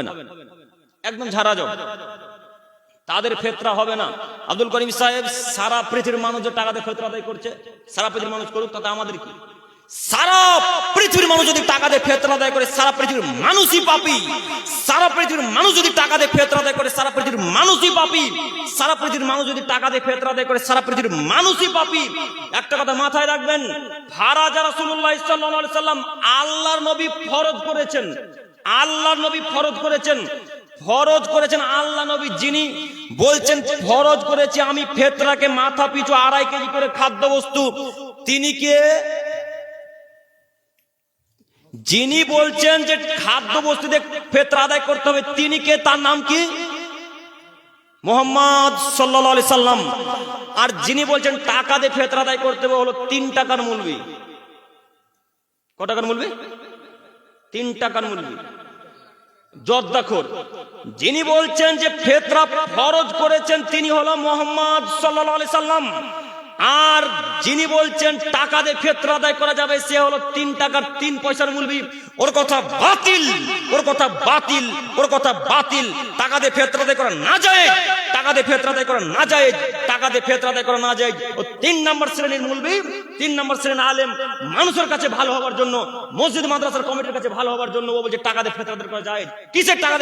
না, একদম ঝাড়া যাও, তাদের ফেতরা হবে না। আব্দুল করিম সাহেব সারা পৃথিবীর মানুষ যে টাকা দিয়ে ফেতরা আদায় করছে, সারা পৃথিবীর মানুষ করুক, তাতে আমাদের কি? সারা পৃথিবীর মানুষ যদি টাকা দিয়ে ফেতরা আদায় করে, সারা পৃথিবীর মানুষই পাপী। সারা পৃথিবীর মানুষ যদি টাকা দিয়ে ফেতরা আদায় করে, সারা পৃথিবীর মানুষই পাপী। সারা পৃথিবীর মানুষ যদি টাকা দিয়ে ফেতরা আদায় করে, সারা পৃথিবীর মানুষই পাপী। একটা কথা মাথায় রাখবেন, ফারাজ রাসূলুল্লাহ সাল্লাল্লাহু আলাইহি সাল্লাম আল্লাহর নবী ফরজ করেছেন, আল্লাহর নবী ফরজ করেছেন, ফরজ করেছেন আল্লাহ নবী, যিনি বলছেন ফরজ করেছি আমি ফেতরাকে মাথা পিছু 2.5 কেজি করে খাদ্য বস্তু, তিনি কে? যিনি বলছেন যে খাদ্য বস্তু দিয়ে ফেতরা আদায় করতে হবে, তিনি কে? তার নাম কি? মুহাম্মদ সাল্লাল্লাহু আলাইহি সাল্লাম। আর যিনি বলছেন টাকা দিয়ে ফেতরা আদায় করতে হবে হলো 3 টাকার মৌলবি। কত টাকার মৌলবি? 3 টাকার মৌলবি, জর্দাখোর। যিনি বলছেন যে ফেতরা ফরজ করেছেন, তিনি হলো মুহাম্মদ সাল্লাল্লাহু আলাইহি সাল্লাম। আর যিনি বলছেন টাকা দিয়ে ফেতরা আদায় করা যাবে, সে হলো 3 টাকার 3 পয়সার মৌলবি। ওর কথা বাতিল, ওর কথা বাতিল, ওর কথা বাতিল। টাকা দিয়ে ফেতরা আদায় করা না যায়, টাকা দিয়ে ফেতরা আদায় করা না যায়, টাকা দিয়ে ফেতরা আদায় করা না যায়। ও 3 নম্বর শ্রেণীর মৌলবি, 3 নম্বর শ্রেণীর আলেম। মানুষের কাছে ভালো হওয়ার জন্য, মসজিদ মাদ্রাসার কমিটির কাছে ভালো হওয়ার জন্য ও বলছে টাকা দিয়ে ফেতরা আদায় করা যায়। কিসের টাকা?